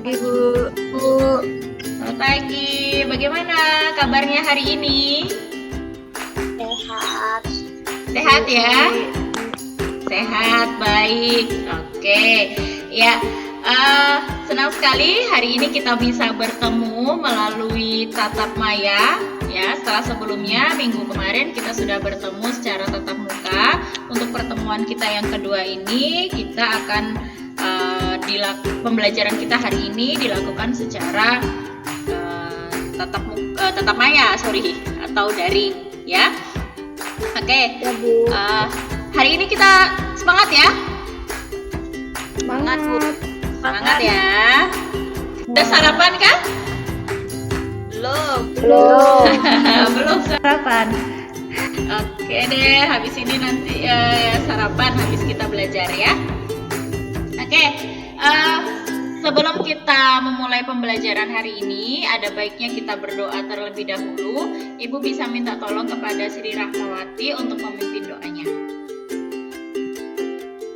pagi, Bu. Bu, selamat pagi. Bagaimana kabarnya hari ini? Sehat. Sehat ya? Sehat, baik. Oke. Ya, senang sekali hari ini kita bisa bertemu melalui tatap maya. Ya, setelah sebelumnya minggu kemarin kita sudah bertemu secara tatap muka. Untuk pertemuan kita yang kedua ini kita akan pembelajaran kita hari ini dilakukan secara tatap maya, atau daring, ya. Oke. Ya, Bu. Hari ini kita semangat ya. Semangat, Bu. Semangat ya. Udah sarapan kan? Belum. Belum sarapan. Oke deh, habis ini nanti sarapan habis kita belajar ya. Oke, sebelum kita memulai pembelajaran hari ini, ada baiknya kita berdoa terlebih dahulu. Ibu bisa minta tolong kepada Sri Rahmawati untuk memimpin doanya.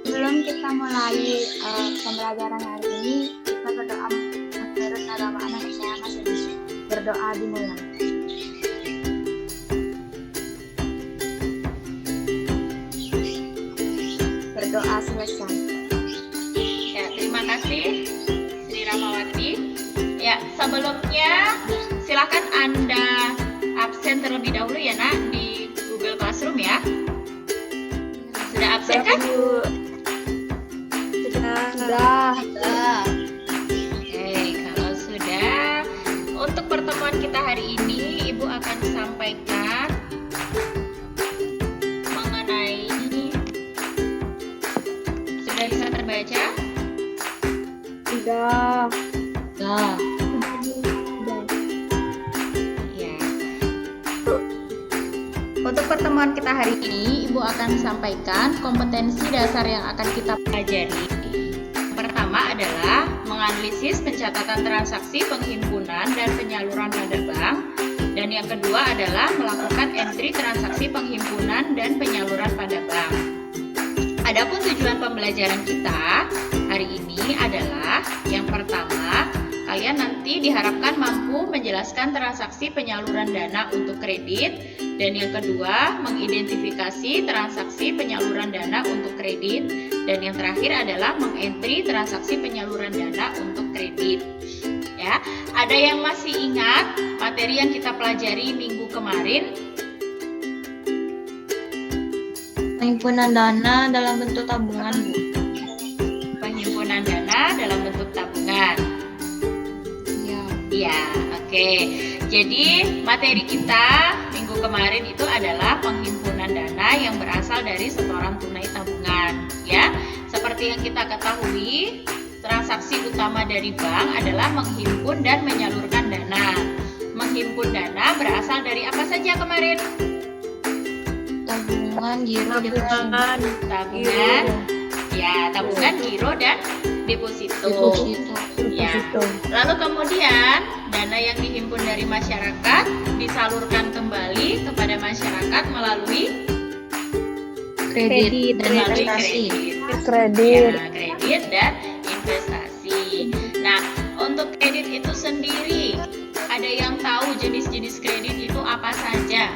Sebelum kita mulai pembelajaran hari ini, kita berdoa menurut agama Indonesia masing-masing. Berdoa dimulai. Berdoa selesai. Ya, terima kasih Sri Rahmawati. Ya, sebelumnya silakan Anda absen terlebih dahulu ya, Nak, di Google Classroom ya. Sudah absen kan? Sudah. Oke, kalau sudah, untuk pertemuan kita hari ini, Ibu akan sampaikan mengenai, sudah bisa terbaca? Sudah. Ya. Untuk pertemuan kita hari ini, Ibu akan sampaikan kompetensi dasar yang akan kita pelajari. Yang pertama adalah menganalisis pencatatan transaksi penghimpunan dan penyaluran pada bank. Dan yang kedua adalah melakukan entry transaksi penghimpunan dan penyaluran pada bank. Adapun tujuan pembelajaran kita hari ini adalah yang pertama, kalian nanti diharapkan mampu menjelaskan transaksi penyaluran dana untuk kredit, dan yang kedua, mengidentifikasi transaksi penyaluran dana untuk kredit, dan yang terakhir adalah mengentry transaksi penyaluran dana untuk kredit. Ya, ada yang masih ingat materi yang kita pelajari minggu kemarin? Penghimpunan dana dalam bentuk tabungan, Bu. Penghimpunan dana dalam bentuk tabungan. Iya, oke. Jadi materi kita minggu kemarin itu adalah penghimpunan dana yang berasal dari setoran tunai tabungan, ya. Seperti yang kita ketahui, transaksi utama dari bank adalah menghimpun dan menyalurkan dana. Menghimpun dana berasal dari apa saja kemarin? Tabungan, giro, Tabungan, ya, tabungan, giro, dan deposito. Ya. Lalu kemudian dana yang dihimpun dari masyarakat disalurkan kembali kepada masyarakat melalui kredit dan melalui investasi. kredit. Ya, kredit dan investasi. Nah, untuk kredit itu sendiri, ada yang tahu jenis-jenis kredit itu apa saja?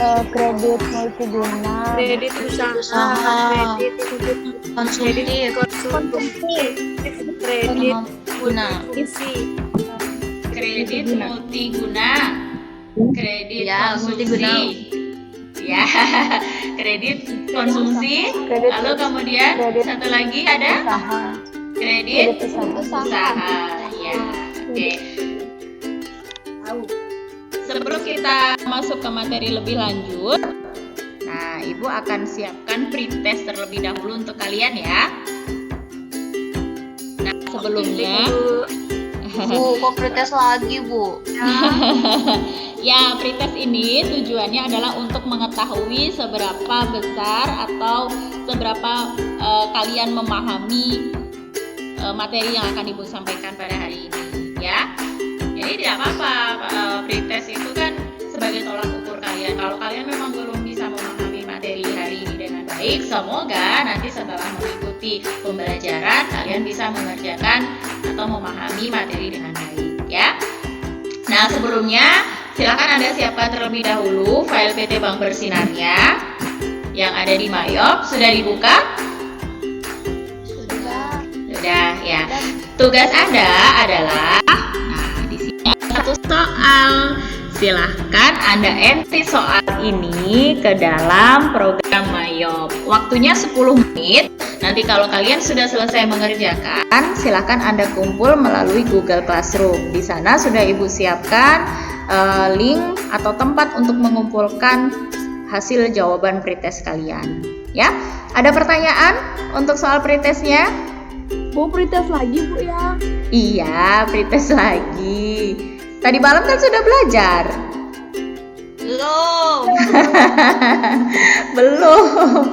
Kredit multiguna, Kredit usaha, kredit konsumtif, kredit guna, Kredit multiguna, kredit Ya, konsumsi, multiguna. ya, kredit konsumsi. Lalu kemudian satu lagi ada kredit usaha. Ya, oke. Sebelum kita masuk ke materi lebih lanjut, nah, Ibu akan siapkan pretest terlebih dahulu untuk kalian ya. Nah, sebelumnya Bu, kok pretest lagi, Bu? ya, pretest ini tujuannya adalah untuk mengetahui seberapa besar atau seberapa kalian memahami materi yang akan Ibu sampaikan pada hari ini, ya. Jadi tidak apa-apa, pretest itu kan sebagai tolak ukur kalian. Kalau kalian memang belum bisa memahami materi hari ini dengan baik, semoga nanti setelah mengikuti mengikuti pembelajaran, kalian bisa mengerjakan atau memahami materi dengan baik ya. Nah, sebelumnya silakan Anda siapkan terlebih dahulu file PT Bank Bersinarnya yang ada di Mayop. Sudah dibuka? Sudah ya. Tugas Anda adalah di sini satu soal. Silahkan Anda enter soal ini ke dalam program Mayop. Waktunya 10 menit. Nanti kalau kalian sudah selesai mengerjakan, silahkan Anda kumpul melalui Google Classroom. Di sana sudah Ibu siapkan link atau tempat untuk mengumpulkan hasil jawaban pretest kalian. Ya, ada pertanyaan untuk soal pretestnya? Bu, pretest lagi Bu ya? Iya, pretest lagi. Tadi malam kan sudah belajar? Belum. Belum.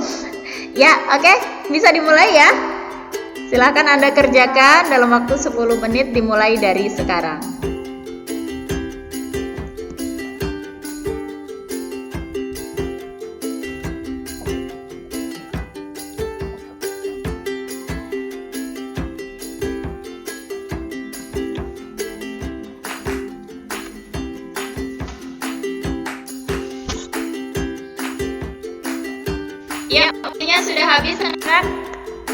Ya, oke. Bisa dimulai ya. Silakan Anda kerjakan dalam waktu 10 menit dimulai dari sekarang. Ya, waktunya sudah habis, kan?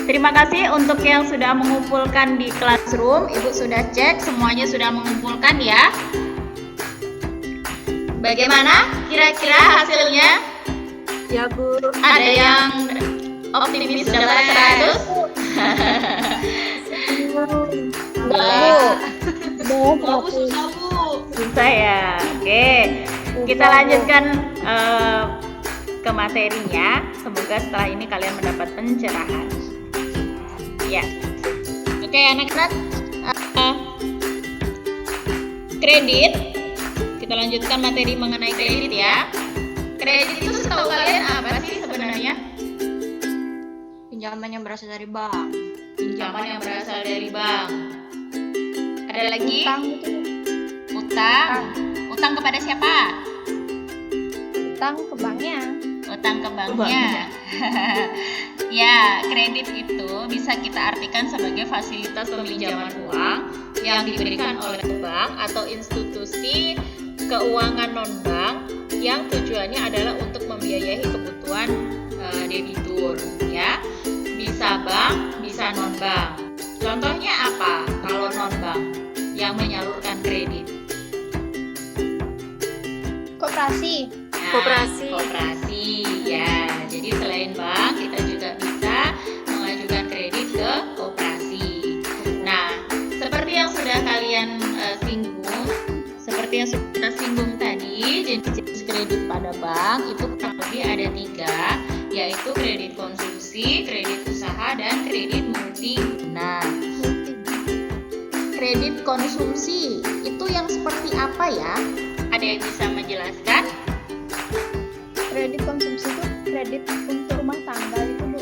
Terima kasih untuk yang sudah mengumpulkan di Classroom. Ibu sudah cek, semuanya sudah mengumpulkan ya. Bagaimana kira-kira hasilnya? Ya Bu. Ada yang optimis dapat 100? Bu, susah Bu. Susah ya. Oke, kita lanjutkan ke materinya. Semoga setelah ini kalian mendapat pencerahan. Ya. Oke, anak-anak. Kredit. Kita lanjutkan materi mengenai kredit ya. Kredit itu setahu kalian apa sih sebenarnya? Pinjaman yang berasal dari bank. Pinjaman yang berasal dari bank. Ada lagi? Utang gitu. Utang. Utang kepada siapa? Utang ke banknya. Utang ke banknya. Ya, kredit itu bisa kita artikan sebagai fasilitas peminjaman uang yang diberikan oleh bank atau institusi keuangan non-bank yang tujuannya adalah untuk membiayai kebutuhan debitur, ya. Bisa bank, bisa non-bank. Contohnya apa kalau non-bank yang menyalurkan kredit? Koperasi. Nah, Koperasi. Koperasi, ya. Jadi selain bank, kita juga bisa mengajukan kredit ke koperasi. Nah, seperti yang sudah kalian singgung, seperti yang sudah kita singgung tadi, jenis kredit pada bank itu kurang lebih ada 3, yaitu kredit konsumsi, kredit usaha, dan kredit multiguna. Kredit konsumsi itu yang seperti apa ya? Ada yang bisa menjelaskan? Kredit konsumsi itu kredit untuk rumah tangga itu Bu.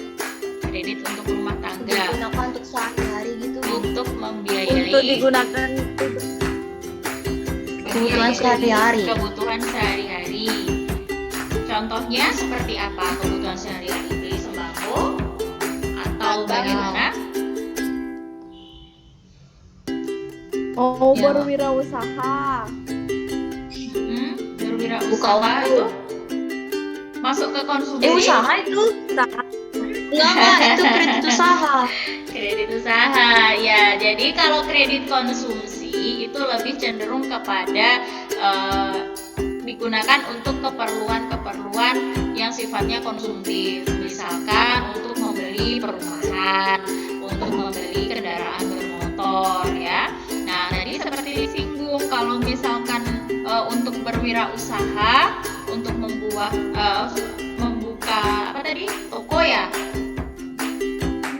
Kredit untuk rumah tangga, Digunakan untuk sehari-hari gitu Bu. untuk membiayai Untuk digunakan kebutuhan sehari-hari. Kebutuhan sehari-hari. Contohnya seperti apa kebutuhan sehari-hari? Beli sembako atau bagaimana? Oh, Ya. berwirausaha. Berwirausaha itu masuk ke konsumsi. Usaha itu enggak, itu kredit usaha. Kredit usaha, ya. Jadi kalau kredit konsumsi itu lebih cenderung kepada digunakan untuk keperluan-keperluan yang sifatnya konsumtif. Misalkan untuk membeli perumahan, untuk membeli kendaraan bermotor, ya. Nah, tadi seperti disinggung, kalau misalkan untuk berwirausaha, untuk membuka apa tadi? Toko ya?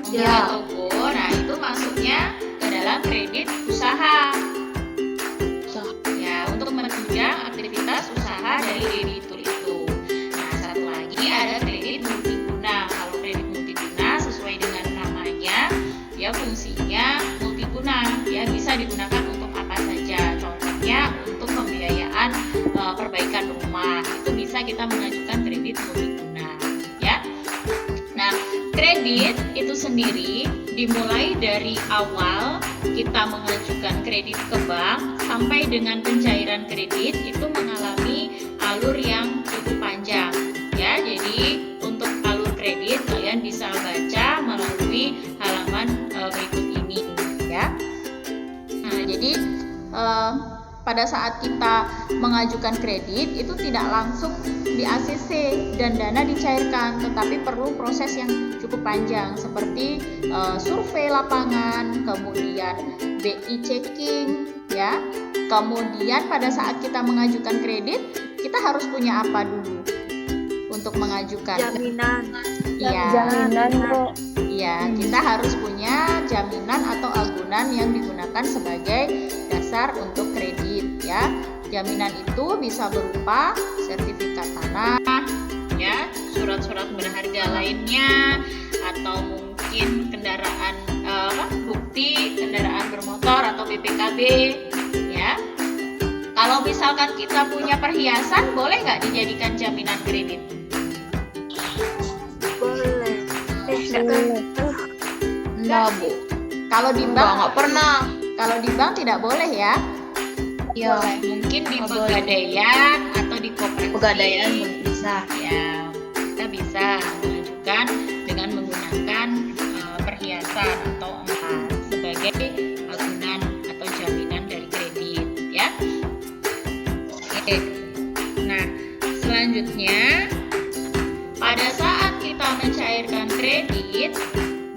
Membuka Ya. toko. Nah, itu masuknya ke dalam kredit usaha. Ya, untuk menunjang aktivitas usaha dari debitur itu. Nah, satu lagi ada kredit multiguna. Kalau kredit multiguna sesuai dengan namanya, dia fungsinya multiguna. Ya, bisa digunakan untuk apa saja. Contohnya untuk pembiayaan perbaikan rumah. Itu bisa kita mengajukan kredit multiguna, ya. Nah, kredit itu sendiri dimulai dari awal kita mengajukan kredit ke bank sampai dengan pencairan kredit itu mengalami alur yang cukup panjang ya. Jadi untuk alur kredit kalian bisa baca melalui halaman berikut ini ya. Nah, jadi pada saat kita mengajukan kredit itu tidak langsung di ACC dan dana dicairkan, tetapi perlu proses yang cukup panjang seperti survei lapangan, kemudian BI checking ya. Kemudian pada saat kita mengajukan kredit, kita harus punya apa dulu untuk mengajukan? Jaminan. Iya. Jaminan, Bu. Iya, kita harus punya jaminan atau agunan yang digunakan sebagai dasar untuk kredit ya. Jaminan itu bisa berupa sertifikat tanah ya, surat-surat berharga lainnya, atau mungkin kendaraan bukti kendaraan bermotor atau BPKB ya. Kalau misalkan kita punya perhiasan, boleh nggak dijadikan jaminan kredit? Boleh. Enggak, Bu. Kalau di bank nggak pernah. Kalau di bank tidak boleh ya. Iya, Mungkin di pegadaian atau di koperasi. pegadaian bisa. Ya, kita bisa mengajukan dengan menggunakan perhiasan atau emas sebagai agunan atau jaminan dari kredit ya. Oke. Nah, selanjutnya pada saat kita mencairkan kredit,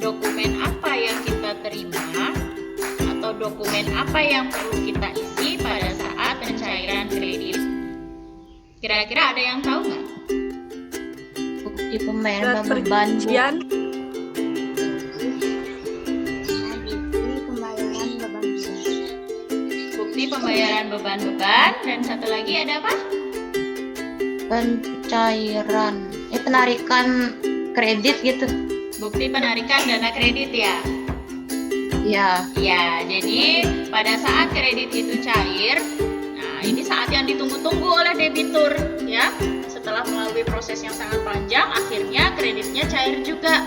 dokumen apa yang kita terima atau dokumen apa yang perlu kita isi pada saat pencairan kredit? Kira-kira ada yang tahu nggak? Bukti pembayaran Surat beban, Bu. perjanjian. Bukti pembayaran beban-beban, dan satu lagi ada apa? Pencairan, penarikan kredit gitu. Bukti penarikan dana kredit ya. Ya, Ya, jadi pada saat kredit itu cair, nah ini saat yang ditunggu-tunggu oleh debitur ya. Setelah melalui proses yang sangat panjang, akhirnya kreditnya cair juga.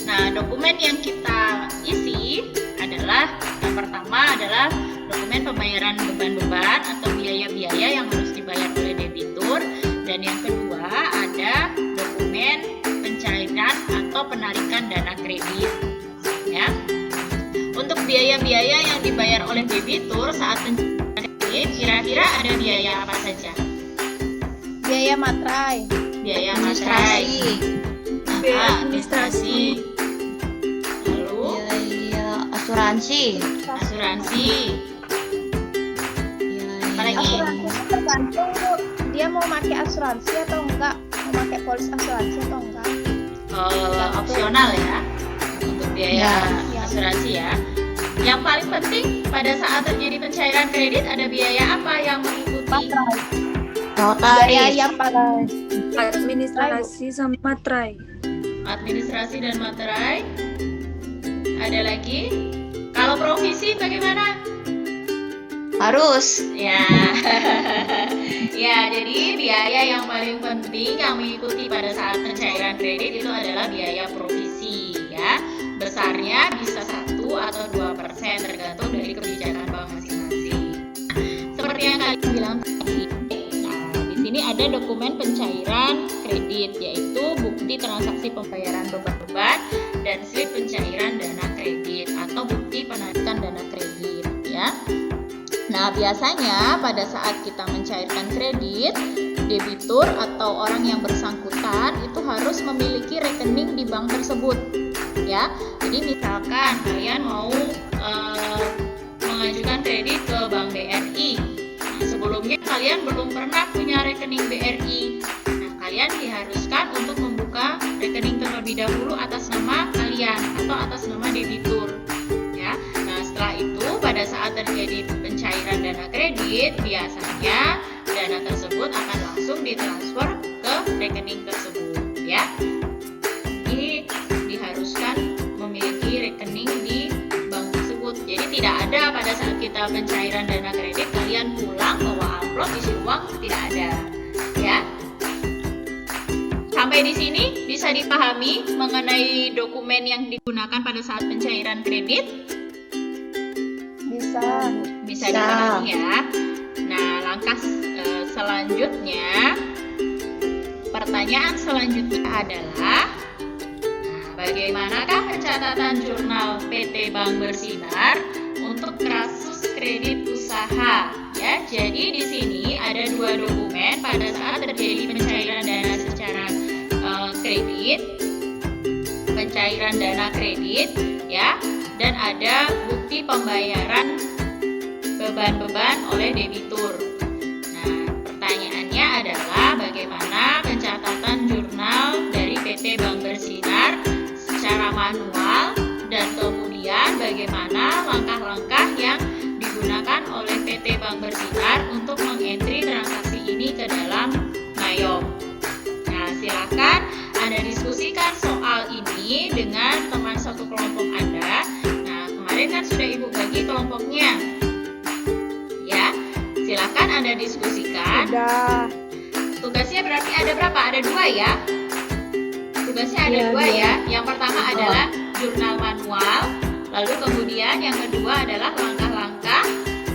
Nah, dokumen yang kita isi adalah yang pertama adalah dokumen pembayaran beban-beban atau biaya-biaya yang harus dibayar oleh debitur, dan yang kedua ada dokumen pencairan atau penarikan dana kredit ya. Untuk biaya-biaya yang dibayar oleh debitur saat pencairan kredit, kira-kira ada biaya apa saja? Biaya materai. Biaya materai, Biaya administrasi. lalu biaya asuransi. asuransi, apalagi? Asuransi itu tergantung, Bu. Dia mau pakai asuransi atau enggak, mau pakai polis asuransi atau enggak. Opsional ya untuk biaya Ya. asuransi ya. Yang paling penting pada saat terjadi pencairan kredit ada biaya apa yang mengikuti? Biaya Notaris. yang paling Administrasi sama materai. Administrasi dan materai. Ada lagi? Kalau provisi bagaimana? Harus. Ya, ya. Jadi biaya yang paling penting yang mengikuti pada saat pencairan kredit itu adalah biaya provisi, ya. Besarnya bisa 1 atau 2% tergantung dari kebijakan bank masing-masing. Seperti yang kalian bilang tadi, di sini ada dokumen pencairan kredit, yaitu bukti transaksi pembayaran beban-beban dan slip pencairan dana kredit atau bukti penarikan dana kredit, ya. Nah, biasanya pada saat kita mencairkan kredit, debitur atau orang yang bersangkutan itu harus memiliki rekening di bank tersebut, ya. Jadi misalkan kalian mau mengajukan kredit ke Bank BRI, nah, sebelumnya kalian belum pernah punya rekening BRI. Nah, kalian diharuskan untuk membuka rekening terlebih dahulu atas nama kalian atau atas nama debitur, ya. Nah, setelah itu pada saat terjadi pencairan dana kredit, biasanya dana tersebut akan langsung ditransfer ke rekening tersebut, ya. Jadi diharuskan memiliki rekening di bank tersebut. Jadi tidak ada pada saat kita pencairan dana kredit kalian pulang bawa amplop isi uang, tidak ada, ya. Sampai Sampai di sini bisa dipahami mengenai dokumen yang digunakan pada saat pencairan kredit? Bisa. Bisa dipahami ya. Nah, langkah selanjutnya, pertanyaan selanjutnya adalah, bagaimanakah pencatatan jurnal PT Bank Bersinar untuk kasus kredit usaha? Ya, jadi di sini ada dua dokumen pada saat terjadi pencairan dana secara kredit, pencairan dana kredit, ya, dan ada bukti pembayaran beban-beban oleh debitur. Nah, pertanyaannya adalah bagaimana pencatatan jurnal dari PT Bank Bersinar secara manual, dan kemudian bagaimana langkah-langkah yang digunakan oleh PT Bank Bersinar untuk mengentry transaksi ini ke dalam Mayom. Nah, silakan Anda diskusikan soal ini dengan teman satu kelompok Anda. Nah, kemarin kan sudah Ibu bagi kelompoknya. Ya, silakan Anda diskusikan. Udah. Tugasnya berarti ada berapa? Ada dua ya? Tugasnya ada dua ya. Yang pertama adalah jurnal manual, lalu kemudian yang kedua adalah langkah-langkah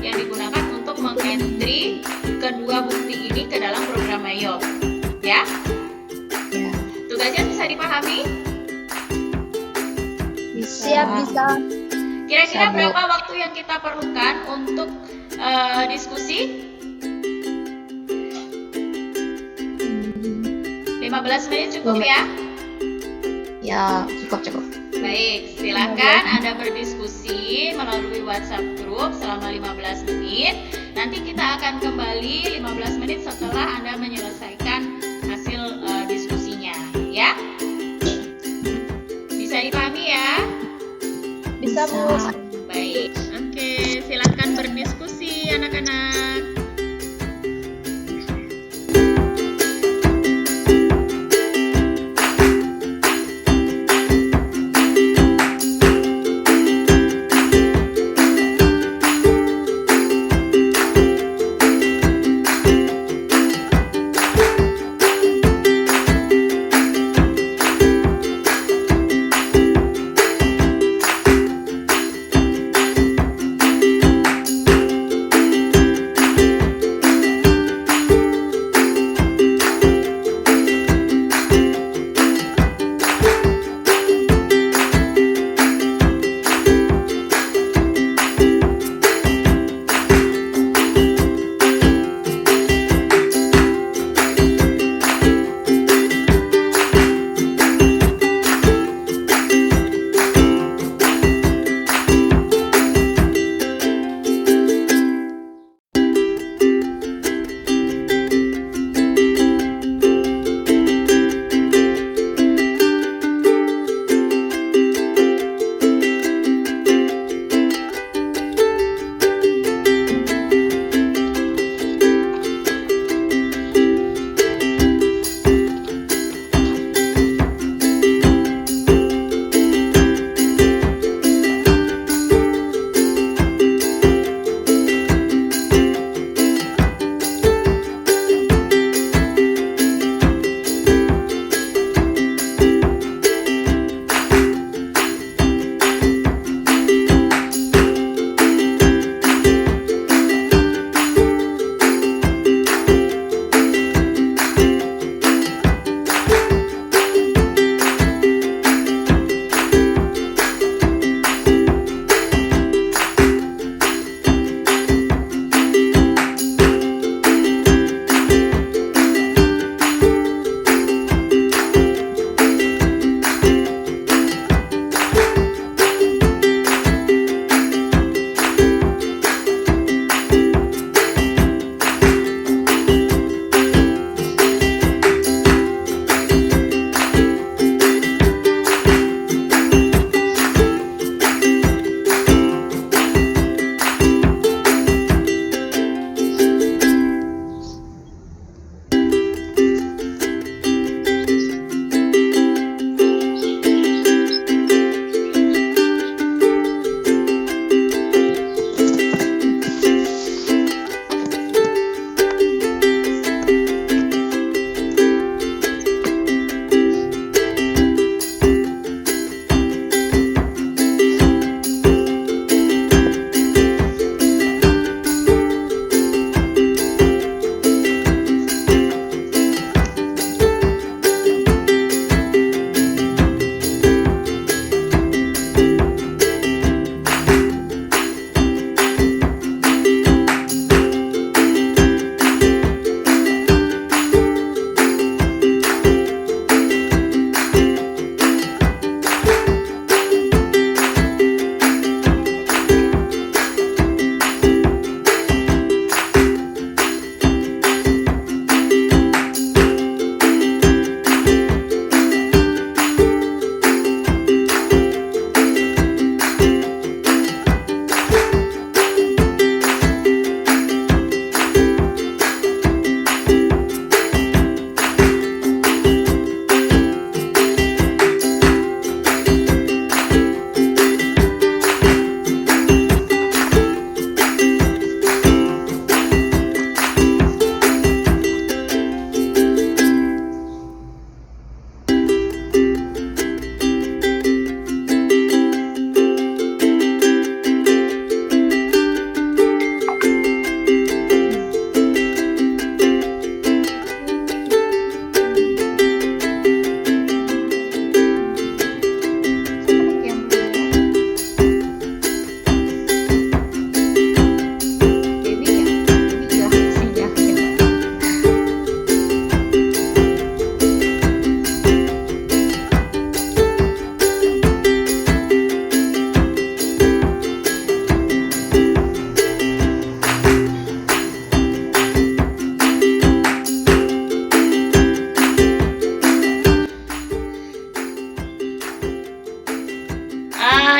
yang digunakan untuk mengentry kedua bukti ini ke dalam program Mayom. Ya? Ya. Tugasnya bisa dipahami? Siap, bisa. Kira-kira Bisa, Bu. berapa waktu yang kita perlukan untuk diskusi? 15 menit cukup ya? Ya, cukup. Baik, silakan Anda berdiskusi melalui WhatsApp grup selama 15 menit. Nanti kita akan kembali 15 menit setelah Anda menyelesaikan hasil diskusinya, ya. Bisa dipahami ya? Bisa, Bu. Baik. Oke, silakan berdiskusi anak-anak.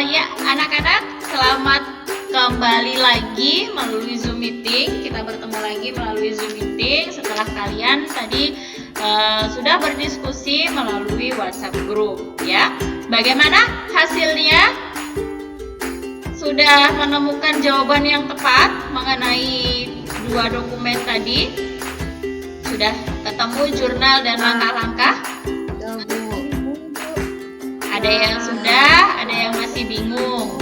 Ya, anak-anak, selamat kembali lagi melalui Zoom meeting. Kita bertemu lagi melalui Zoom meeting setelah kalian tadi sudah berdiskusi melalui WhatsApp group, ya. Bagaimana hasilnya? Sudah menemukan jawaban yang tepat mengenai 2 dokumen tadi? Sudah ketemu jurnal dan langkah-langkah? Ada yang sudah, ada yang masih bingung.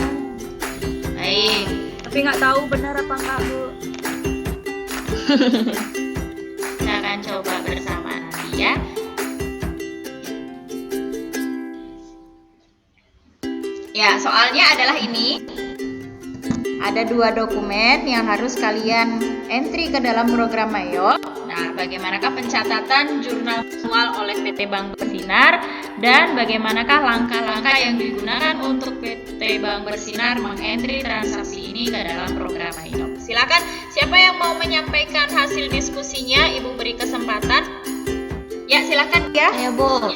Baik. Tapi nggak tahu benar apa enggak, Bu. Kita akan coba bersama nanti ya. Ya, soalnya adalah ini. Ada 2 dokumen yang harus kalian entry ke dalam program Mayo. Nah, bagaimanakah pencatatan jurnal manual oleh PT Bank Bersinar dan bagaimanakah langkah-langkah yang digunakan untuk PT Bank Bersinar mengentry transaksi ini ke dalam program Mayo. Silakan, siapa yang mau menyampaikan hasil diskusinya, Ibu beri kesempatan. Ya, silakan dia. Ya, Bu.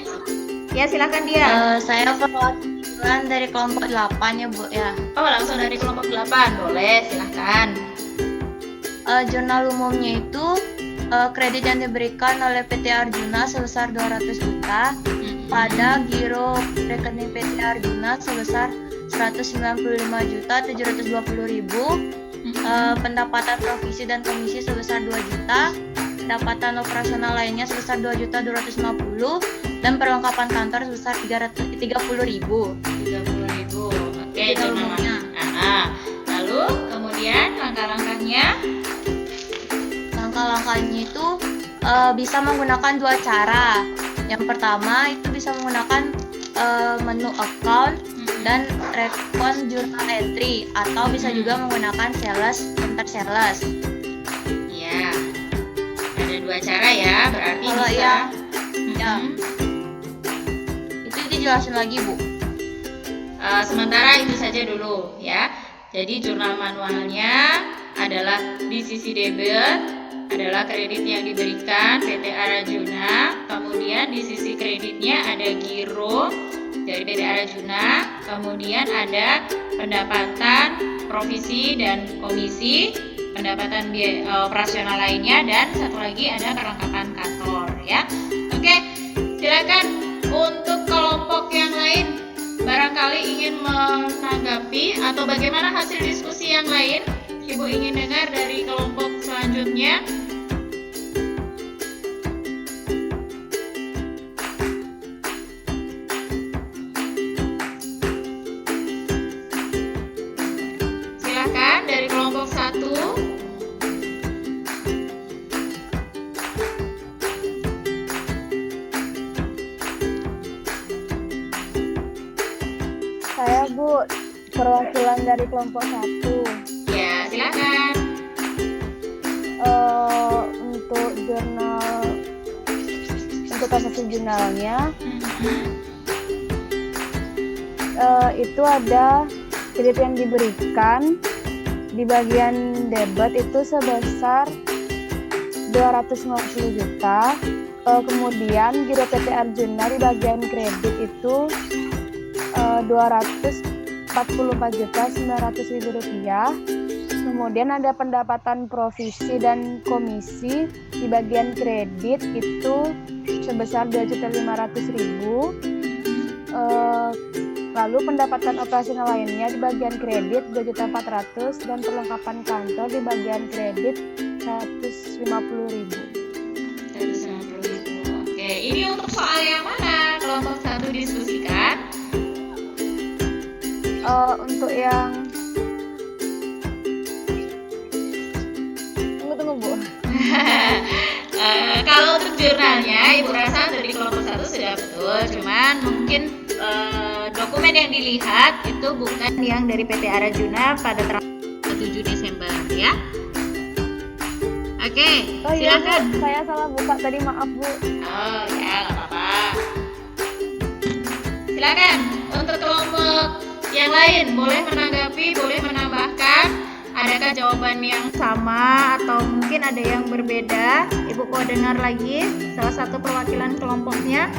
Ya, silakan dia. Saya perwakilan dari kelompok 8 ya, Bu ya. Oh, langsung dari kelompok 8. Boleh, silakan. Jurnal umumnya itu kredit yang diberikan oleh PT Arjuna sebesar 200 juta pada giro rekening PT Arjuna sebesar 195.720.000, pendapatan provisi dan komisi sebesar 2 juta, pendapatan operasional lainnya sebesar 2.250.000 dan perlengkapan kantor sebesar 30.000. 30.000. Oke, jurnalnya. Lalu kemudian langkah-langkahnya? Langkah-langkahnya itu bisa menggunakan 2 cara. Yang pertama itu bisa menggunakan menu account dan recon journal entry, atau bisa juga menggunakan sales enter sales. Ya, ada 2 cara ya, berarti Kalau bisa. ya, itu dijelasin lagi, Bu. Sementara itu saja dulu ya. Jadi jurnal manualnya adalah di sisi debit adalah kredit yang diberikan PT Arjuna, kemudian di sisi kreditnya ada giro dari PT Arjuna, kemudian ada pendapatan provisi dan komisi, pendapatan biaya operasional lainnya, dan satu lagi ada perlengkapan kantor ya. Oke, silakan untuk kelompok yang lain barangkali ingin menanggapi atau bagaimana hasil diskusi yang lain. Ibu ingin dengar dari kelompok selanjutnya. Silakan dari kelompok 1. Saya, Bu, perwakilan dari kelompok 1. Ya, silakan. Untuk jurnal, untuk transaksi jurnalnya itu ada kredit yang diberikan di bagian debit itu sebesar 250 juta. Kemudian giro PT Arjuna di bagian kredit itu 244.900.000 rupiah. Kemudian ada pendapatan provisi dan komisi di bagian kredit itu sebesar 2.500.000. Lalu pendapatan operasional lainnya di bagian kredit 2.400.000 dan perlengkapan kantor di bagian kredit 150.000. 150.000. Oke, ini untuk soal yang mana kelompok 1 diskusikan? Untuk yang tunggu Bu. Kalau untuk jurnalnya, Ibu rasa dari kelompok 1 sudah betul, cuman mungkin dokumen yang dilihat itu bukan yang dari PT Arjuna pada tanggal 7 Desember ya. Oke, Iya, silakan. Bu, saya salah buka tadi, maaf Bu. Oh ya, nggak apa-apa. Silakan untuk kelompok yang lain boleh menanggapi, boleh menambahkan. Adakah jawaban yang sama atau mungkin ada yang berbeda? Ibu mau dengar lagi salah satu perwakilan kelompoknya.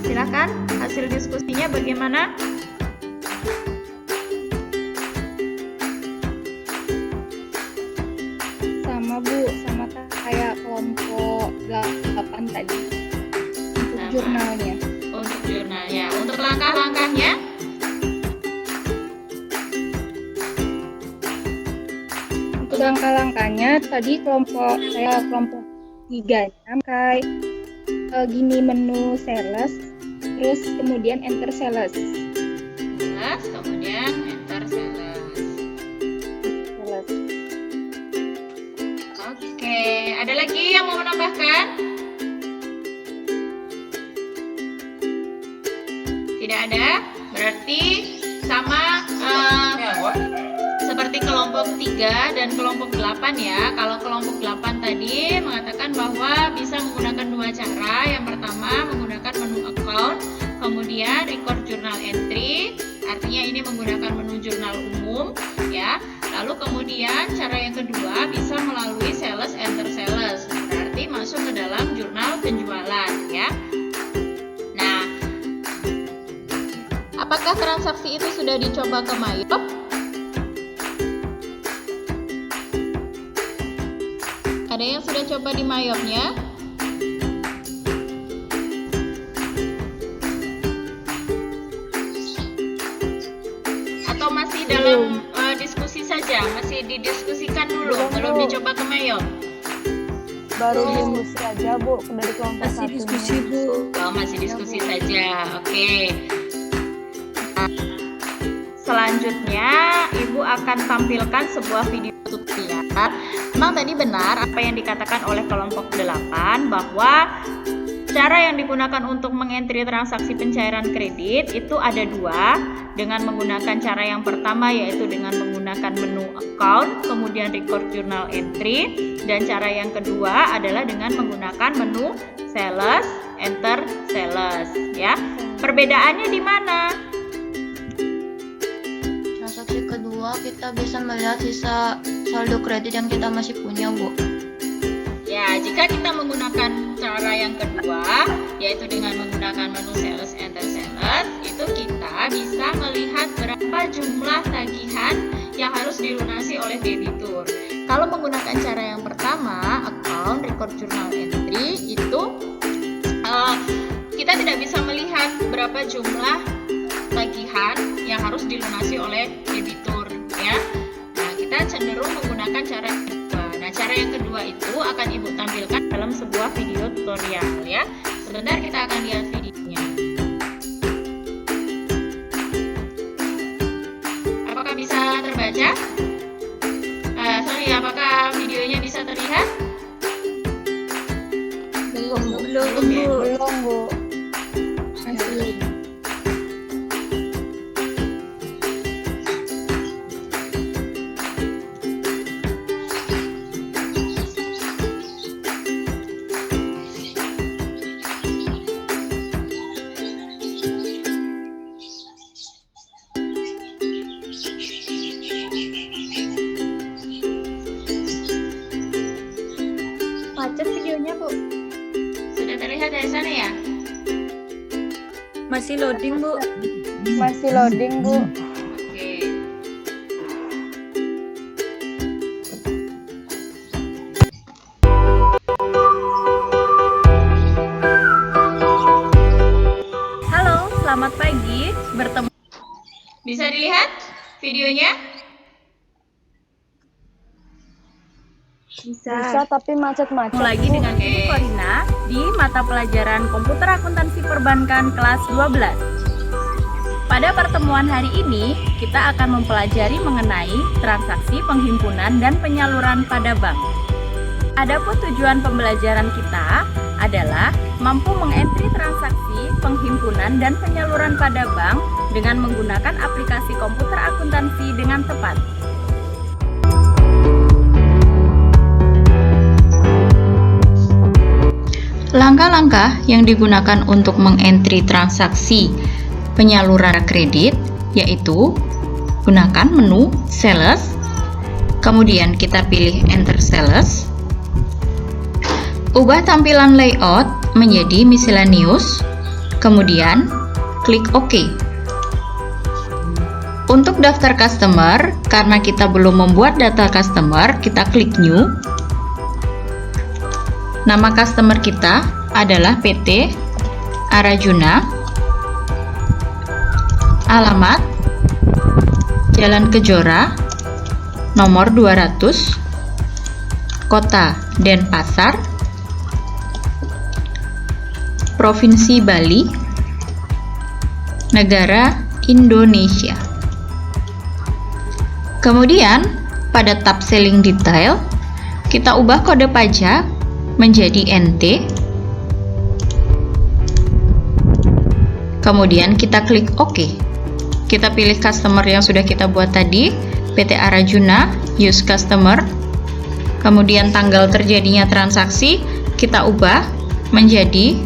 Silakan, hasil diskusinya bagaimana? sama Bu, sama kayak kelompok 8 tadi untuk Sama. jurnalnya. Untuk jurnalnya. Untuk langkah-langkahnya? Untuk langkah-langkahnya tadi kelompok 3-nya kayak gini menu sales, terus kemudian enter sales. Sales, kemudian enter sales. Oke, ada lagi yang mau menambahkan? Tidak ada? Berarti sama seperti kelompok 3 dan kelompok 8 ya. Kalau kelompok 8 tadi mengatakan bahwa bisa menggunakan dua cara. Yang pertama menggunakan menu account, kemudian record journal entry. Artinya ini menggunakan menu jurnal umum ya. Lalu kemudian cara yang kedua bisa melalui sales enter sales. Berarti masuk ke dalam jurnal penjualan ya. Nah, apakah transaksi itu sudah dicoba ke Mayop? Ada yang sudah coba di Mayopnya? Atau masih dalam diskusi saja? Masih didiskusikan dulu, belum dicoba ke Mayop? Baru diskusi aja Bu dari kelompok Masih satunya. diskusi Bu. Oh, masih diskusi saja. Oke. Selanjutnya, Ibu akan tampilkan sebuah video tutorial. Memang tadi benar apa yang dikatakan oleh kelompok 8 bahwa cara yang digunakan untuk mengentri transaksi pencairan kredit itu ada dua, dengan menggunakan cara yang pertama yaitu dengan menggunakan menu account, kemudian record journal entry, dan cara yang kedua adalah dengan menggunakan menu sales, enter sales ya. Perbedaannya di mana? Transaksi kedua kita bisa melihat sisa saldo kredit yang kita masih punya, Bu. Ya, jika kita menggunakan cara yang kedua, yaitu dengan menggunakan menu sales enter sales, itu kita bisa melihat berapa jumlah tagihan yang harus dilunasi oleh debitur. Kalau menggunakan cara yang pertama, account, record journal entry, itu kita tidak bisa melihat berapa jumlah tagihan yang harus dilunasi oleh debitur ya. Nah, kita cenderung menggunakan cara yang kedua. Nah, cara yang kedua itu akan Ibu tampilkan dalam sebuah video tutorial ya. Sebentar kita akan lihat videonya. Apakah bisa terbaca? Apakah videonya bisa terlihat? Belum ya? Bu. Belum Bu. Masih. Macet videonya Bu. Sudah terlihat dari sana ya? Masih loading Bu. Masih loading Bu. Oke. Halo, selamat pagi. Bertemu. Bisa dilihat videonya? Bisa tapi macet-macet. Ketemu lagi Bu. dengan Ibu Korina di mata pelajaran Komputer Akuntansi Perbankan kelas 12. Pada pertemuan hari ini, kita akan mempelajari mengenai transaksi penghimpunan dan penyaluran pada bank. Adapun tujuan pembelajaran kita adalah mampu mengentri transaksi penghimpunan dan penyaluran pada bank dengan menggunakan aplikasi komputer akuntansi dengan tepat. Langkah-langkah yang digunakan untuk mengentri transaksi penyaluran kredit yaitu gunakan menu sales, kemudian kita pilih enter sales, ubah tampilan layout menjadi miscellaneous, kemudian klik OK. Untuk daftar customer, karena kita belum membuat data customer, kita klik new, Nama customer kita adalah PT Arajuna. Alamat Jalan Kejora, nomor 200, Kota Denpasar, Provinsi Bali, negara Indonesia. Kemudian, pada tab selling detail, kita ubah kode pajak menjadi NT. Kemudian kita klik OK. Kita pilih customer yang sudah kita buat tadi, PT Arajuna, use customer. Kemudian tanggal terjadinya transaksi kita ubah menjadi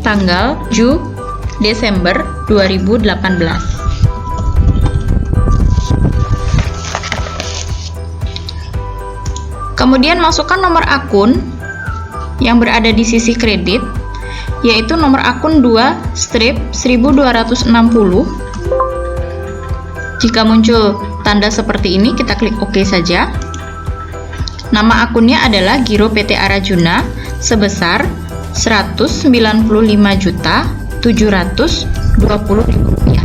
tanggal 7 Desember 2018. Kemudian masukkan nomor akun yang berada di sisi kredit, yaitu nomor akun 2/1260. Jika muncul tanda seperti ini, kita klik OK saja. Nama akunnya adalah Giro PT Arajuna sebesar Rp195.720.000.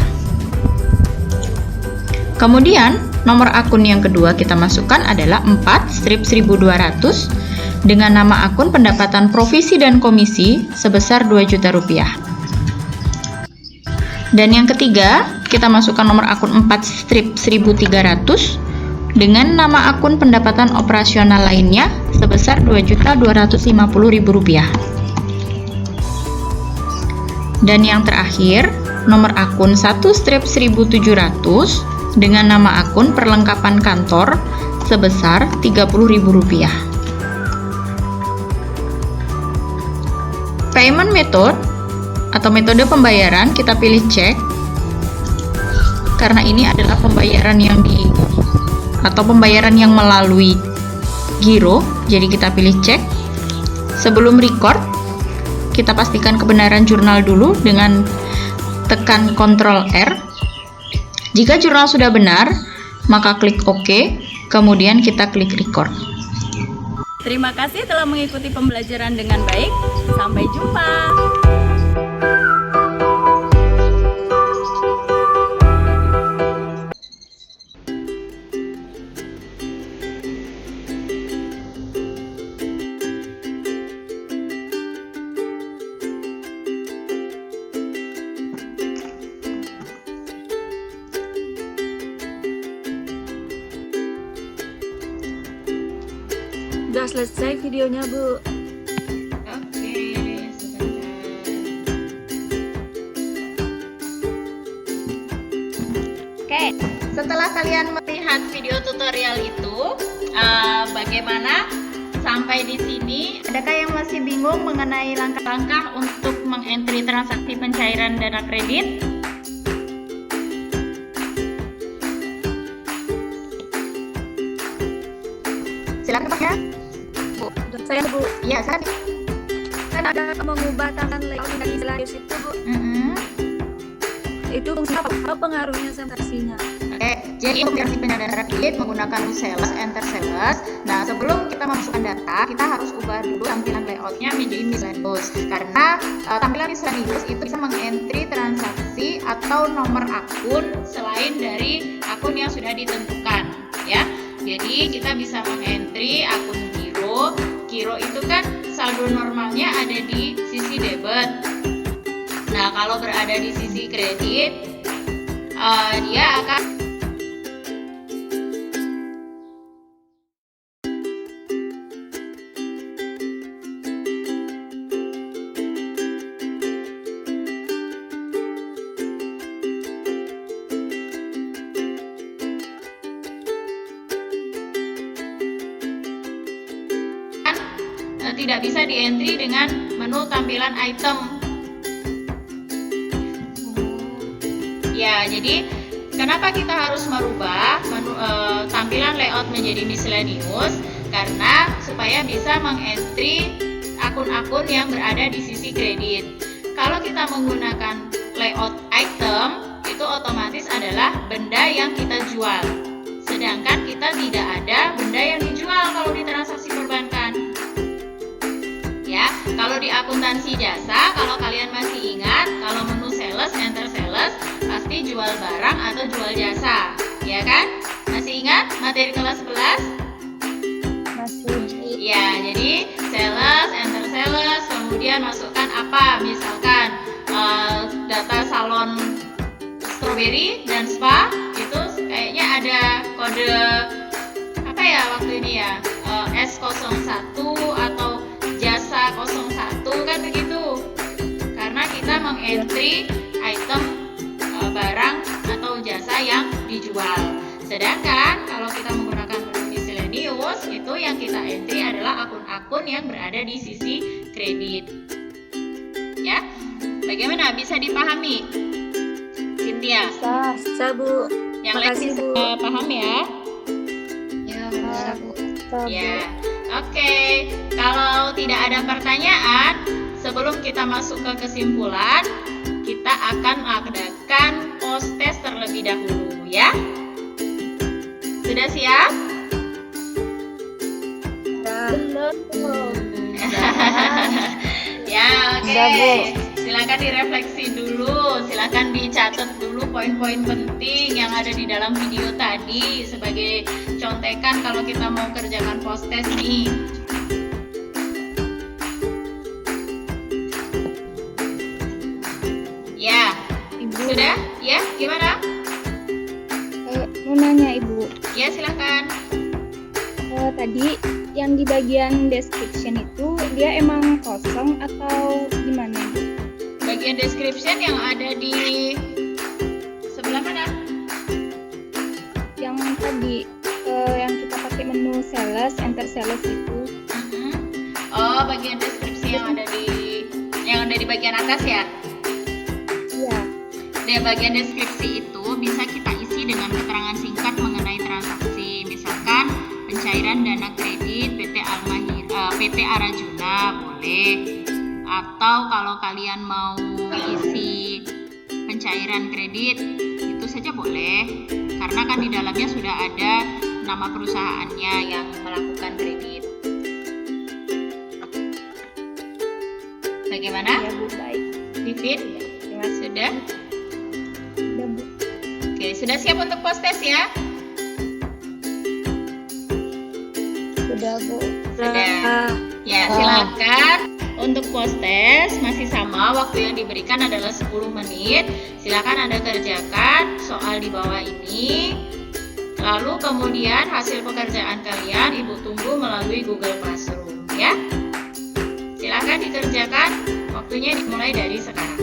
Kemudian, nomor akun yang kedua kita masukkan adalah 4/1200 dengan nama akun pendapatan provisi dan komisi sebesar Rp2 juta. Dan yang ketiga, kita masukkan nomor akun 4/1300 dengan nama akun pendapatan operasional lainnya sebesar Rp2.250.000. Dan yang terakhir, nomor akun 1/1700 dengan nama akun perlengkapan kantor sebesar Rp30.000. Payment method atau metode pembayaran kita pilih cek, karena ini adalah pembayaran yang pembayaran yang melalui giro, jadi kita pilih cek. Sebelum record, kita pastikan kebenaran jurnal dulu dengan tekan Ctrl R. Jika jurnal sudah benar, maka klik OK, kemudian kita klik record. Terima kasih telah mengikuti pembelajaran dengan baik. Sampai jumpa. Udah selesai videonya, Bu. Oke, sebentar. Oke, setelah kalian melihat video tutorial itu, bagaimana sampai di sini? Adakah yang masih bingung mengenai langkah-langkah untuk mengentry transaksi pencairan dana kredit? Silakan Pak ya. Saya, Bu, Iya, silakan. kan ada mengubah tangan layout dari Selaris itu, Bu. Itu fungsinya apa pengaruhnya sama transaksinya? Oke, jadi untuk versi penyadaran kredit menggunakan sales, enter sales. Nah, sebelum kita memasukkan data, kita harus ubah dulu tampilan layoutnya menjadi miscellaneous. Karena tampilan miscellaneous itu bisa mengentry transaksi atau nomor akun selain dari akun yang sudah ditentukan, ya. Jadi kita bisa mengentry akun giro. Giro itu kan saldo normalnya ada di sisi debit. Nah, kalau berada di sisi kredit, dia akan tidak bisa di-entry dengan menu tampilan item. Ya, jadi kenapa kita harus merubah menu, tampilan layout menjadi miscellaneous? Karena supaya bisa meng-entry akun-akun yang berada di sisi kredit. Kalau kita menggunakan layout item, itu otomatis adalah benda yang kita jual. Sedangkan kita tidak ada benda yang dijual kalau di transaksi perbankan. Kalau di akuntansi jasa, kalau kalian masih ingat, kalau menu sales, enter sales, pasti jual barang atau jual jasa, ya kan? Masih ingat materi kelas 11? Masih. Ya, jadi sales, enter sales, kemudian masukkan apa? Misalkan data salon strawberry dan spa, itu kayaknya ada kode apa ya waktu ini ya? S01 atau jasa 01 kan begitu. Karena kita mengentry item barang atau jasa yang dijual. Sedangkan kalau kita menggunakan menu miscellaneous, itu yang kita entry adalah akun-akun yang berada di sisi kredit. Ya, bagaimana? Bisa dipahami? Cynthia, Bisa. Bu. yang lain Makasih, bisa Bu. paham ya? Ya, bisa Bu. Ya, oke. Kalau tidak ada pertanyaan, sebelum kita masuk ke kesimpulan, kita akan mengadakan post test terlebih dahulu, ya. Sudah siap? Ya, oke. Sudah, Bu. Silakan direfleksi dulu, silakan dicatat dulu poin-poin penting yang ada di dalam video tadi sebagai contekan kalau kita mau kerjakan post test nih. Ya, Ibu, sudah? Ya, gimana? mau nanya Ibu. Ya, silakan. Tadi yang di bagian description itu dia emang kosong atau gimana Ibu? Bagian description yang ada di sebelah mana? Yang tadi yang kita pakai menu sales, enter sales itu. Oh, bagian deskripsi yang ada di bagian atas ya? Iya. Di bagian deskripsi itu bisa kita isi dengan keterangan singkat mengenai transaksi, misalkan pencairan dana kredit PT Arajuna boleh, atau kalau kalian mau isi pencairan kredit itu saja boleh, karena kan di dalamnya sudah ada nama perusahaannya yang melakukan kredit. Bagaimana? Ya Bu, baik. Divin? Sudah? Udah Bu. Oke, sudah siap untuk post test ya? Sudah Bu. Sudah. Ya, silakan. Untuk post test masih sama, waktu yang diberikan adalah 10 menit. Silakan Anda kerjakan soal di bawah ini. Lalu kemudian hasil pekerjaan kalian Ibu tunggu melalui Google Classroom ya. Silakan dikerjakan, waktunya dimulai dari sekarang.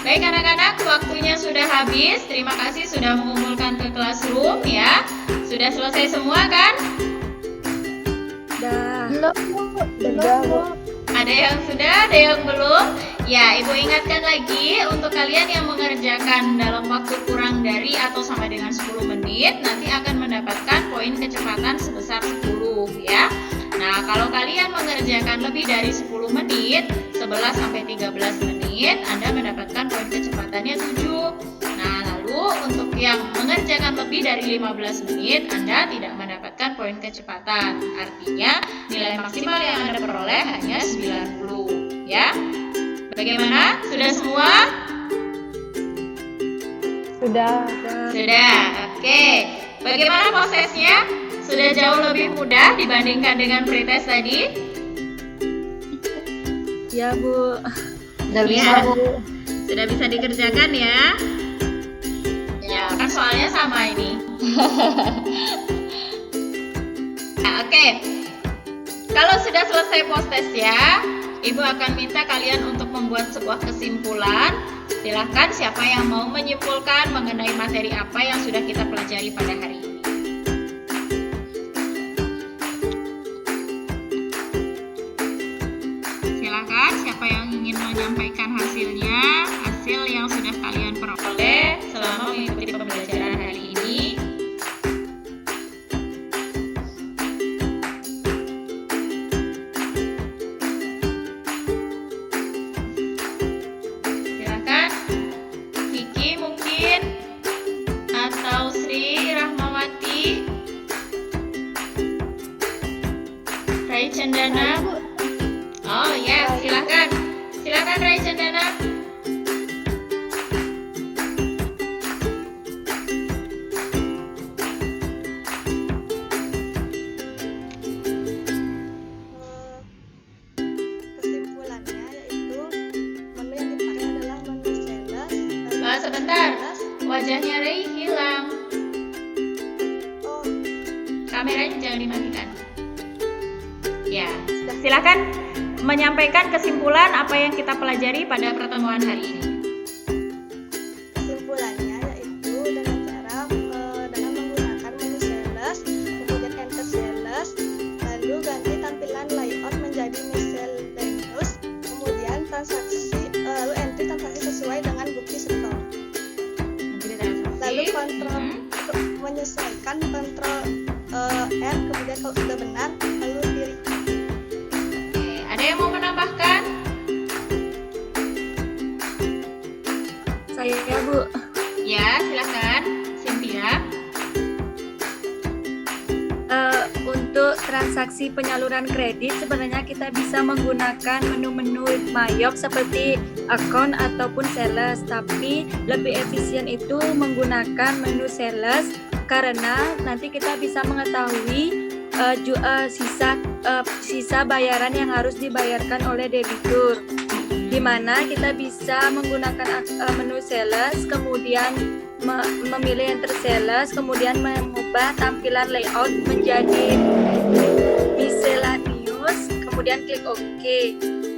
Baik anak-anak, waktunya sudah habis. Terima kasih sudah mengumpulkan ke classroom ya. Sudah selesai semua kan? Udah. Sudah, Bu. Ada yang sudah, ada yang belum? Ya, Ibu ingatkan lagi untuk kalian yang mengerjakan dalam waktu kurang dari atau sama dengan 10 menit, nanti akan mendapatkan poin kecepatan sebesar 10 ya. Nah, kalau kalian mengerjakan lebih dari 10 menit, 11 sampai 13 menit, Anda mendapatkan poin kecepatannya 7. Nah, lalu untuk yang mengerjakan lebih dari 15 menit, Anda tidak mendapatkan poin kecepatan. Artinya, nilai maksimal yang Anda peroleh hanya 90, ya. Bagaimana? Sudah semua? Sudah. Sudah, oke. Bagaimana prosesnya? Sudah jauh lebih mudah dibandingkan dengan pretest tadi? Ya Bu. Sudah bisa, Iya. Bu. Sudah bisa dikerjakan ya? Ya, kan soalnya sama ini. Nah, oke. Kalau sudah selesai post test ya, Ibu akan minta kalian untuk membuat sebuah kesimpulan. Silahkan siapa yang mau menyimpulkan mengenai materi apa yang sudah kita pelajari pada hari ini. Silahkan siapa yang ingin menyampaikan hasilnya, hasil yang sudah kalian peroleh selama mengikuti pembelajaran hari ini. Silakan, Kiki mungkin Oh ya, silakan. Silakan Rai Cendana. Kesimpulannya yaitu menu yang dipakai adalah menu sales. Sebentar, wajahnya Ray hilang. Oh, Kameranya jangan dimatikan. Ya, Silakan menyampaikan kesimpulan apa yang kita pelajari pada pertemuan hari ini. kesimpulannya yaitu dengan menggunakan menu sales, kemudian enter sales, lalu ganti tampilan layout menjadi miscellaneous, kemudian lalu entry transaksi sesuai dengan bukti setor. Lalu kontrol untuk menyesuaikan kontrol R, kemudian kalau sudah benar lalu diri. ada yang mau menambahkan? Saya ya Bu. Ya, silakan. Cynthia. Untuk transaksi penyaluran kredit sebenarnya kita bisa menggunakan menu-menu Mayop seperti account ataupun sales, tapi lebih efisien itu menggunakan menu sales karena nanti kita bisa mengetahui sisa bayaran yang harus dibayarkan oleh debitur, di mana kita bisa menggunakan menu sales, kemudian memilih enter sales, kemudian mengubah tampilan layout menjadi miscellaneous, kemudian klik OK.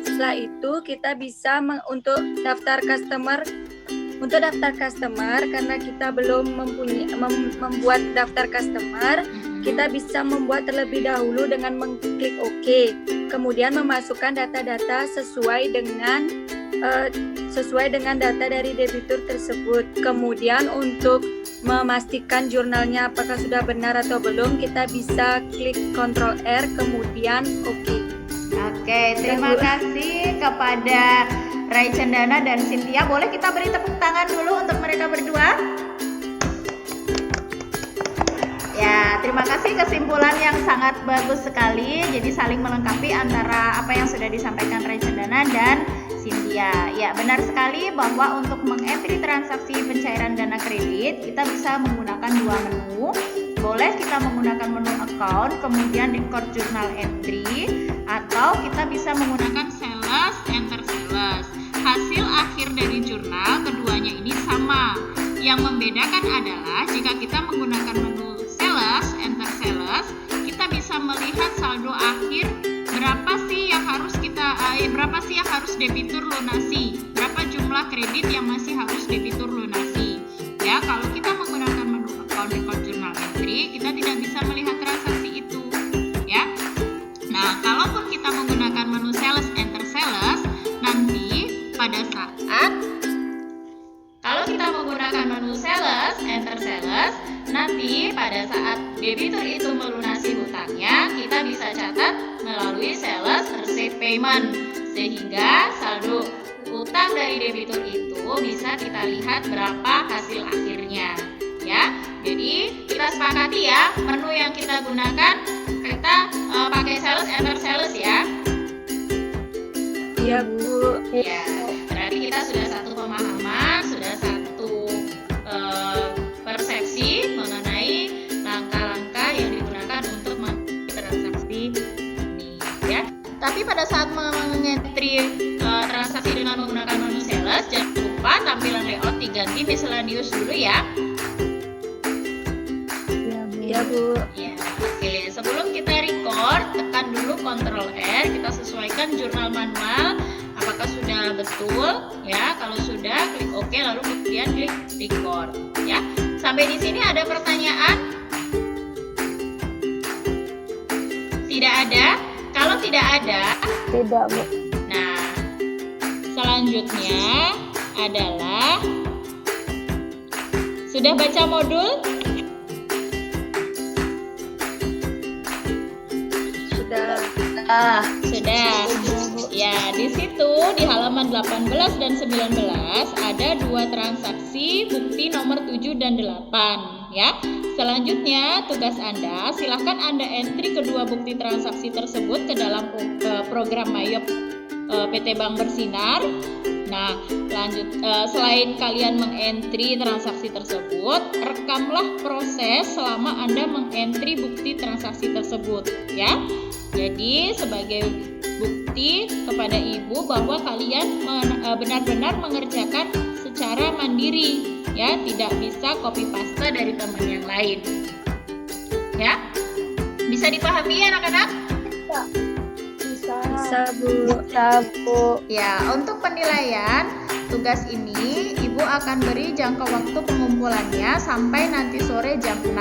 Setelah itu kita bisa untuk daftar customer karena kita belum membuat daftar customer, kita bisa membuat terlebih dahulu dengan mengklik OK, kemudian memasukkan data-data sesuai dengan data dari debitur tersebut. Kemudian untuk memastikan jurnalnya apakah sudah benar atau belum, kita bisa klik Ctrl R kemudian OK. Oke, terima kasih kepada Rai Cendana dan Cynthia. Boleh kita beri tepuk tangan dulu untuk mereka berdua? Ya, terima kasih, kesimpulan yang sangat bagus sekali. Jadi saling melengkapi antara apa yang sudah disampaikan Rai Cendana dan Cynthia. Ya, benar sekali bahwa untuk mengentry transaksi pencairan dana kredit kita bisa menggunakan dua menu. Boleh kita menggunakan menu account, kemudian record journal entry, atau kita bisa menggunakan sales, enter sales. Hasil akhir dari jurnal keduanya ini sama. Yang membedakan adalah jika kita menggunakan menu sales, enter sales, kita bisa melihat saldo akhir berapa sih yang harus debitur lunasi, berapa jumlah kredit yang masih harus debitur lunasi. Ya, kalau kita menggunakan menu account record journal entry, kita tidak bisa melihat transaksi itu. Ya. Nah, kalaupun kita menggunakan menu sales, enter sales, nanti pada saat kalau kita menggunakan menu sales, enter sales, nanti pada saat debitur itu melunasi hutangnya, kita bisa catat melalui sales receive payment, sehingga saldo hutang dari debitur itu bisa kita lihat berapa hasil akhirnya. Ya, jadi kita sepakati ya, menu yang kita gunakan kita pakai sales, enter sales ya. Iya Bu. Ya, berarti kita sudah satu pemahaman, sudah satu persepsi mengenai langkah-langkah yang digunakan untuk transaksi ini, ya. Tapi pada saat mengentry transaksi dengan menggunakan menu sales, jangan lupa tampilan layout diganti miscellaneous dulu ya. Iya Bu. Ya, oke. Sebelum kita record, tekan dulu Ctrl R, kita sesuaikan jurnal manual apakah sudah betul ya. Kalau sudah, klik OK, lalu kemudian klik record ya. Sampai di sini ada pertanyaan? Tidak ada? Kalau tidak ada, Tidak Bu. nah selanjutnya adalah sudah baca modul? Sudah. Ya, di situ di halaman 18 dan 19 ada dua transaksi bukti nomor 7 dan 8. ya. Selanjutnya, tugas Anda, silakan Anda entry kedua bukti transaksi tersebut ke dalam program Mayop PT Bank Bersinar. Nah, selain kalian mengentry transaksi tersebut, rekamlah proses selama Anda mengentry bukti transaksi tersebut, ya. Jadi, sebagai bukti kepada Ibu bahwa kalian benar-benar mengerjakan secara mandiri, ya, tidak bisa copy paste dari teman yang lain. Ya. Bisa dipahami ya, anak-anak? Bisa, Bu. Ya, untuk penilaian tugas ini Ibu akan beri jangka waktu pengumpulannya sampai nanti sore jam 6.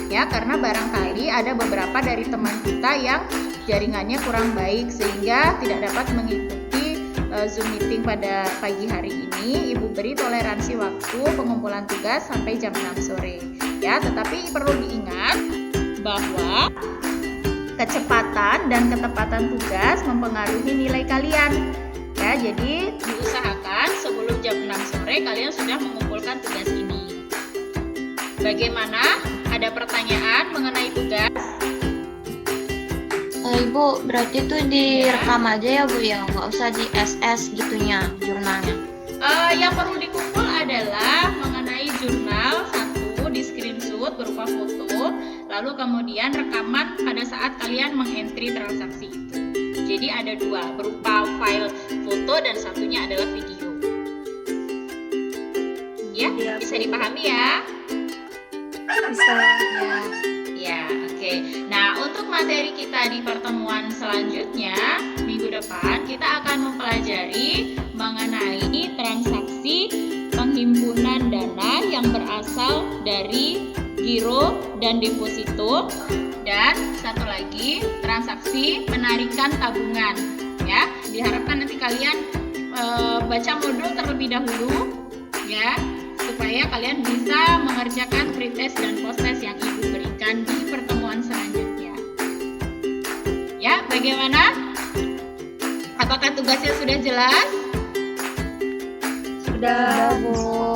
Ya, karena barangkali ada beberapa dari teman kita yang jaringannya kurang baik sehingga tidak dapat mengikuti Zoom meeting pada pagi hari ini. Ibu beri toleransi waktu pengumpulan tugas sampai jam 6 sore. Ya, tetapi perlu diingat bahwa kecepatan dan ketepatan tugas mempengaruhi nilai kalian. Ya, jadi diusahakan sebelum jam 6 sore kalian sudah mengumpulkan tugas ini. Bagaimana? Ada pertanyaan mengenai tugas? Ibu, berarti itu direkam aja ya Bu ya, nggak usah di SS gitunya jurnalnya. Yang perlu dikumpul adalah mengenai jurnal, satu di screenshot berupa foto, lalu kemudian rekaman pada saat kalian mengentry transaksi itu. Jadi ada dua, berupa file foto dan satunya adalah video. Ya, bisa dipahami ya? Bisa. Ya, oke. Nah, untuk materi kita di pertemuan selanjutnya, minggu depan kita akan mempelajari mengenai transaksi penghimpunan dana yang berasal dari giro dan deposito, dan satu lagi transaksi penarikan tabungan. Ya, diharapkan nanti kalian baca modul terlebih dahulu, ya, supaya kalian bisa mengerjakan pretest dan posttest yang Ibu berikan di pertemuan selanjutnya. Ya, bagaimana? Apakah tugasnya sudah jelas? Sudah, Bu.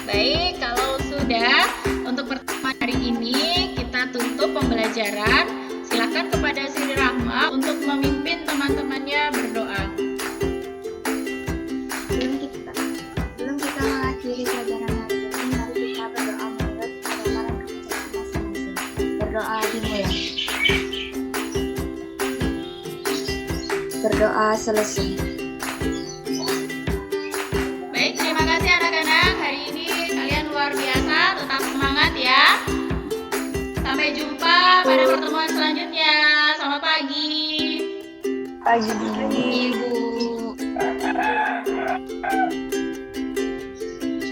Baik, kalau sudah, untuk pertemuan hari ini kita tutup pembelajaran. Silakan kepada Sri Rahma untuk memimpin teman-temannya berdoa. Sebelum kita mengakhiri pelajaran hari ini, mari kita berdoa menurut agama dan kepercayaan masing-masing. Berdoa dimulai. Berdoa selesai. Baik, terima kasih anak-anak. Hari ini kalian luar biasa, tetap semangat ya. Sampai jumpa pada pertemuan selanjutnya. Selamat pagi. Pagi, Ibu.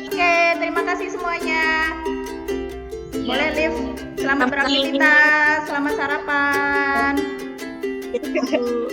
Oke, terima kasih semuanya. Boleh live. Selamat beraktivitas, selamat sarapan. Bu.